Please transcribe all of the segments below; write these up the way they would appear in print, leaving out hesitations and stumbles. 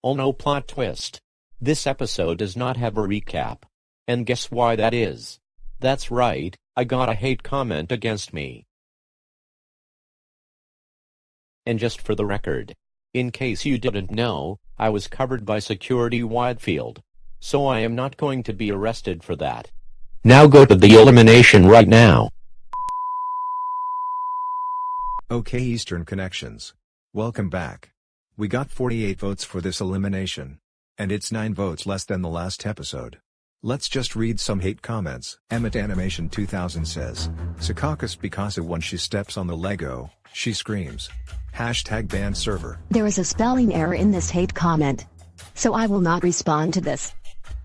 Oh no, plot twist. This episode does not have a recap. And guess why that is? That's right, I got a hate comment against me. And just for the record, in case you didn't know, I was covered by security wide field. So I am not going to be arrested for that. Now go to the elimination right now. Okay, Eastern Connections. Welcome back. We got 48 votes for this elimination. And it's 9 votes less than the last episode. Let's just read some hate comments. Emmet Animation 2000 says, Secaucus because when she steps on the Lego, she screams. #ban server. There is a spelling error in this hate comment. So I will not respond to this.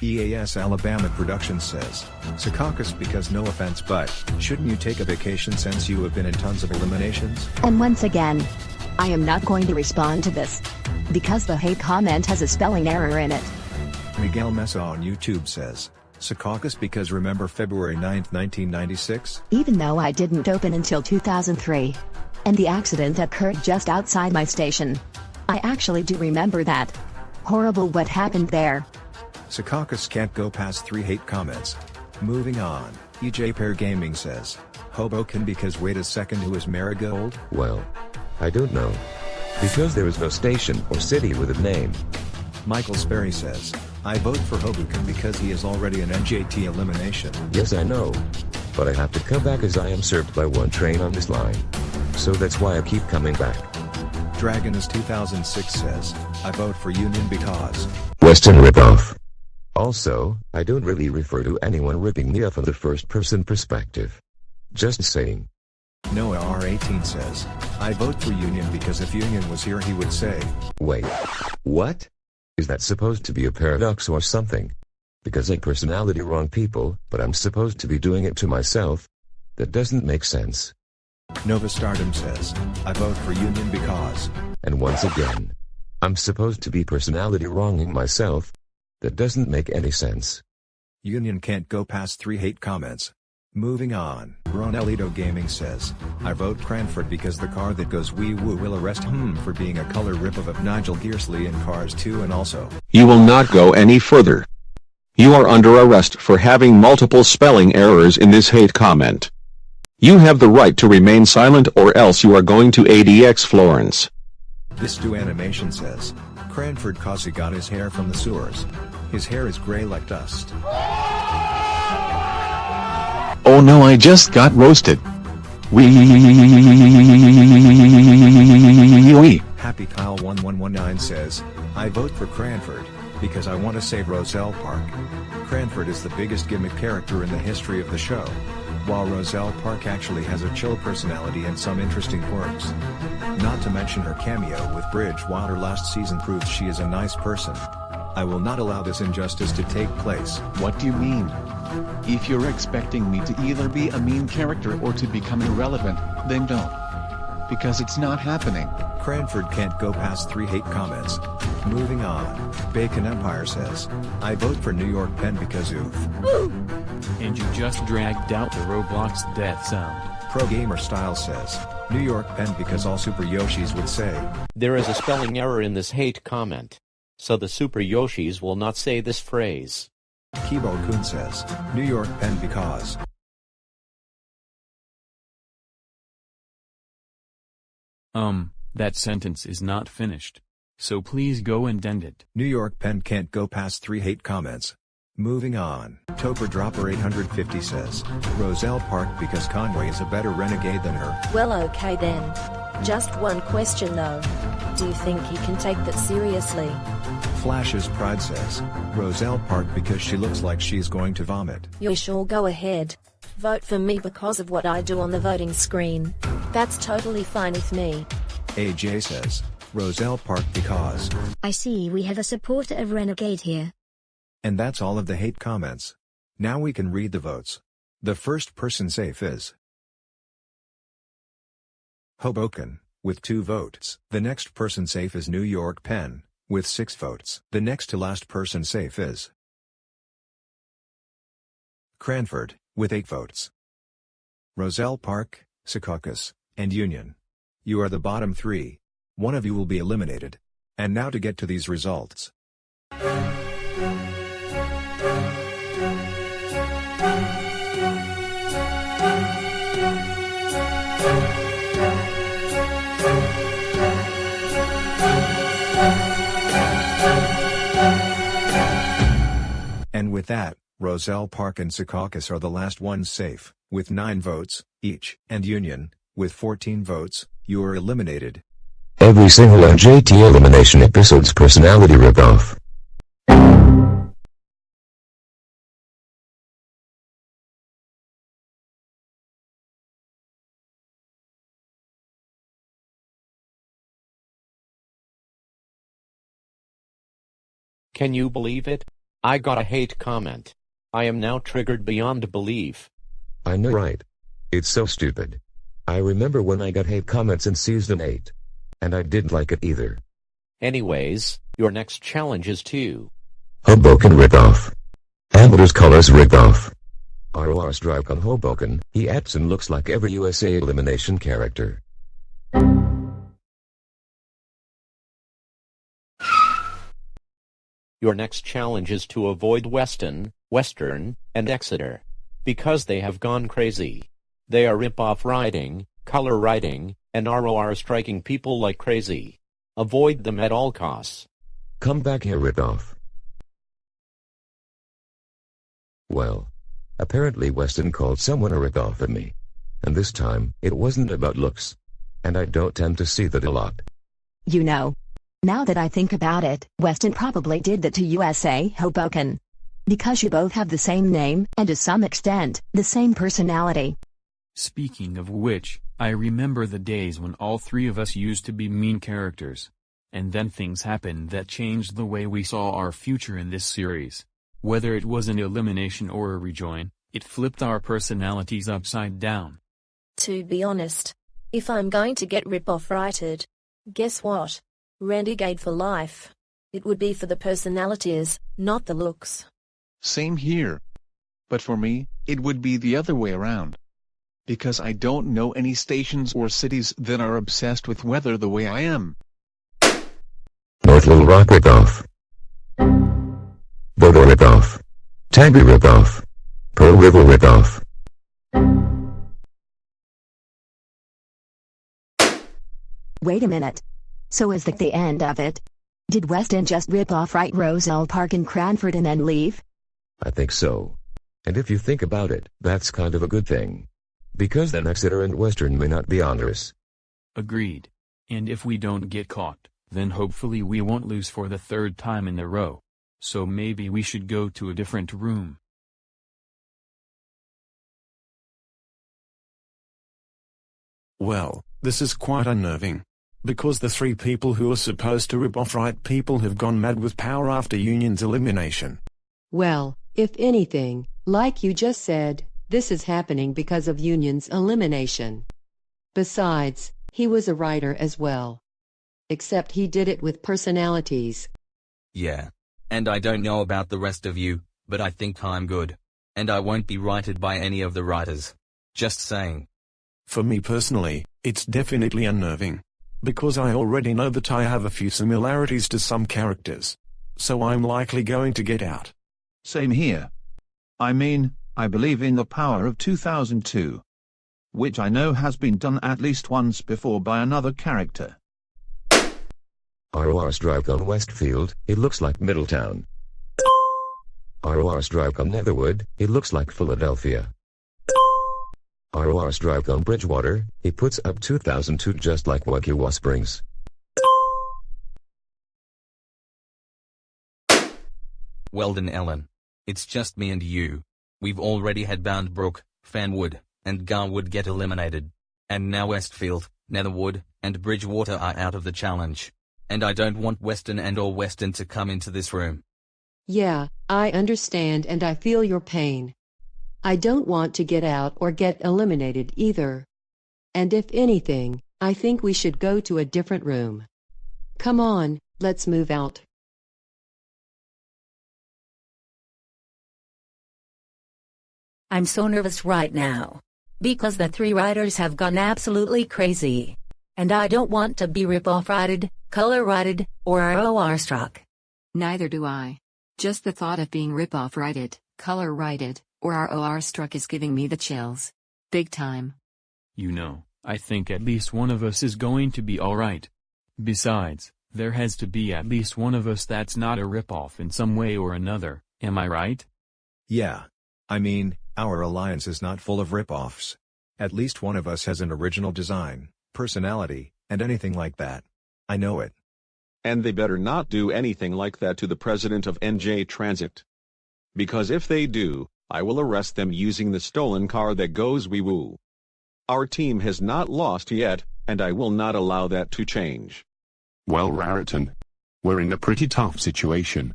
EAS Alabama Productions says, Secaucus because no offense but, shouldn't you take a vacation since you have been in tons of eliminations? And once again, I am not going to respond to this. Because the hate comment has a spelling error in it. Miguel Mesa on YouTube says, Secaucus because remember February 9, 1996? Even though I didn't open until 2003. And the accident occurred just outside my station. I actually do remember that. Horrible what happened there. Secaucus can't go past 3 hate comments. Moving on, EJ Pair Gaming says, Hoboken because wait a second who is Marigold? Well, I don't know. Because there is no station or city with a name. Michael Sperry says, I vote for Hoboken because he is already an NJT elimination. Yes I know. But I have to come back as I am served by one train on this line. So that's why I keep coming back. Dragon is 2006 says, I vote for Union because Western ripoff. Also, I don't really refer to anyone ripping me off of the first person perspective. Just saying. Noah R18 says, I vote for Union because if Union was here he would say. Wait. What? Is that supposed to be a paradox or something? Because I personality wrong people, but I'm supposed to be doing it to myself? That doesn't make sense. Nova Stardom says, I vote for Union because. And once again, I'm supposed to be personality wronging myself? That doesn't make any sense. Union can't go past 3 hate comments. Moving on, Ronelito Gaming says, I vote Cranford because the car that goes wee woo will arrest him for being a color ripoff of Nigel Gearsley in Cars 2 and also. You will not go any further. You are under arrest for having multiple spelling errors in this hate comment. You have the right to remain silent or else you are going to ADX Florence. This Do Animation says, Cranford cause he got his hair from the sewers. His hair is gray like dust. Oh no, I just got roasted. Happy Kyle 1119 says, I vote for Cranford, because I want to save Roselle Park. Cranford is the biggest gimmick character in the history of the show. While Roselle Park actually has a chill personality and some interesting quirks. Not to mention her cameo with Bridgewater last season proves she is a nice person. I will not allow this injustice to take place. What do you mean? If you're expecting me to either be a mean character or to become irrelevant, then don't. Because it's not happening. Cranford can't go past 3 hate comments. Moving on, Bacon Empire says, I vote for New York Penn because oof. And you just dragged out the Roblox death sound. Pro Gamer Style says, New York Penn because all Super Yoshis would say. There is a spelling error in this hate comment. So the Super Yoshis will not say this phrase. Kibo Kun says, New York Penn because. That sentence is not finished. So please go and end it. New York Penn can't go past 3 hate comments. Moving on, Toper Dropper 850 says, Roselle Park because Conway is a better renegade than her. Well okay then. Just one question though. Do you think he can take that seriously? Flash's Pride says, Roselle Park because she looks like she's going to vomit. You sure go ahead. Vote for me because of what I do on the voting screen. That's totally fine with me. AJ says, Roselle Park because. I see we have a supporter of Renegade here. And that's all of the hate comments. Now we can read the votes. The first person safe is Hoboken, with 2 votes. The next person safe is New York Penn, with 6 votes. The next to last person safe is Cranford, with 8 votes. Roselle Park, Secaucus, and Union. You are the bottom 3. One of you will be eliminated. And now to get to these results. And with that, Roselle Park and Secaucus are the last ones safe, with 9 votes each, and Union, with 14 votes, you are eliminated. Every single NJT elimination episode's personality ripoff. Can you believe it? I got a hate comment. I am now triggered beyond belief. I know, right? It's so stupid. I remember when I got hate comments in Season 8. And I didn't like it either. Anyways, your next challenge is to Hoboken ripoff. Ambler's Colors ripoff. ROR strike on Hoboken, he acts and looks like every USA elimination character. Your next challenge is to avoid Weston, Western, and Exeter. Because they have gone crazy. They are rip-off writing, color writing, and ROR striking people like crazy. Avoid them at all costs. Come back here, ripoff. Well, apparently Weston called someone a ripoff at me. And this time, it wasn't about looks. And I don't tend to see that a lot. You know. Now that I think about it, Weston probably did that to USA Hoboken. Because you both have the same name, and to some extent, the same personality. Speaking of which, I remember the days when all 3 of us used to be mean characters. And then things happened that changed the way we saw our future in this series. Whether it was an elimination or a rejoin, it flipped our personalities upside down. To be honest, if I'm going to get rip-off righted, guess what? Renegade for life. It would be for the personalities, not the looks. Same here. But for me, it would be the other way around. Because I don't know any stations or cities that are obsessed with weather the way I am. North Little Rock ripoff. Bodo ripoff. Tagby ripoff. Pearl River ripoff. Wait a minute. So is that the end of it? Did Weston just rip off right Roselle Park in Cranford and then leave? I think so. And if you think about it, that's kind of a good thing. Because then Exeter and Western may not be under us. Agreed. And if we don't get caught, then hopefully we won't lose for the 3rd time in a row. So maybe we should go to a different room. Well, this is quite unnerving. Because the 3 people who are supposed to rip off right people have gone mad with power after Union's elimination. Well, if anything, like you just said, this is happening because of Union's elimination. Besides, he was a writer as well. Except he did it with personalities. Yeah. And I don't know about the rest of you, but I think I'm good. And I won't be righted by any of the writers. Just saying. For me personally, it's definitely unnerving. Because I already know that I have a few similarities to some characters. So I'm likely going to get out. Same here. I mean, I believe in the power of 2002. Which I know has been done at least once before by another character. ROR strike on Westfield, it looks like Middletown. ROR strike on Netherwood, it looks like Philadelphia. ROR strike on Bridgewater, he puts up 2002 just like Waukesha Springs. Well done, Ellen. It's just me and you. We've already had Boundbrook, Fanwood, and Garwood get eliminated. And now Westfield, Netherwood, and Bridgewater are out of the challenge. And I don't want Weston and or Weston to come into this room. Yeah, I understand and I feel your pain. I don't want to get out or get eliminated either. And if anything, I think we should go to a different room. Come on, let's move out. I'm so nervous right now. Because the 3 writers have gone absolutely crazy. And I don't want to be rip-off righted, color righted, or ROR struck. Neither do I. Just the thought of being rip-off righted, color righted, or ROR struck is giving me the chills. Big time. You know, I think at least one of us is going to be alright. Besides, there has to be at least one of us that's not a rip-off in some way or another, am I right? Yeah. I mean, our alliance is not full of rip-offs. At least one of us has an original design, personality, and anything like that. I know it. And they better not do anything like that to the president of NJ Transit. Because if they do, I will arrest them using the stolen car that goes wee-woo. Our team has not lost yet, and I will not allow that to change. Well, Raritan, we're in a pretty tough situation.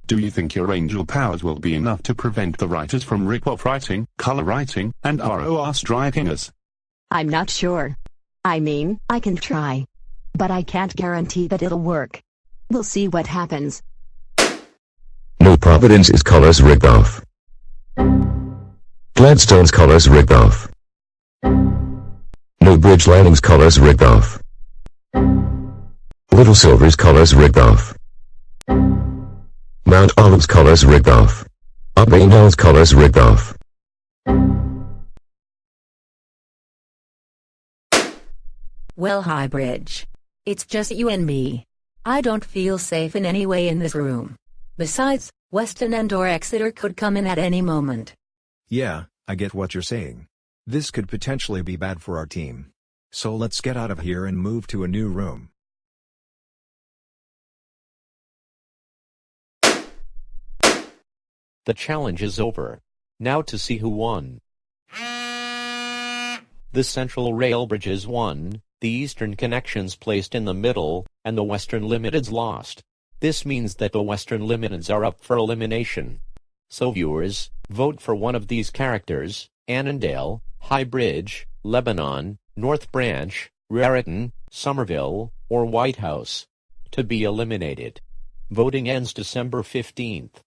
Do you think your angel powers will be enough to prevent the writers from rip-off writing, color writing, and ROR striking us? I'm not sure. I mean, I can try. But I can't guarantee that it'll work. We'll see what happens. No Providence is colors ripped off. Gladstone's colors ripped off. No Bridge Landing's colors ripped off. Little Silver's colors ripped off. Mount Olive's colors ripped off. Upmain Hill's colors ripped off. Well, hi Bridge. It's just you and me. I don't feel safe in any way in this room. Besides, Weston and/or Exeter could come in at any moment. Yeah, I get what you're saying. This could potentially be bad for our team. So let's get out of here and move to a new room. The challenge is over. Now to see who won. The Central Rail Bridges won, the Eastern Connections placed in the middle, and the Western Limiteds lost. This means that the Western Limiteds are up for elimination. So viewers, vote for one of these characters: Annandale, High Bridge, Lebanon, North Branch, Raritan, Somerville, or White House to be eliminated. Voting ends December 15th.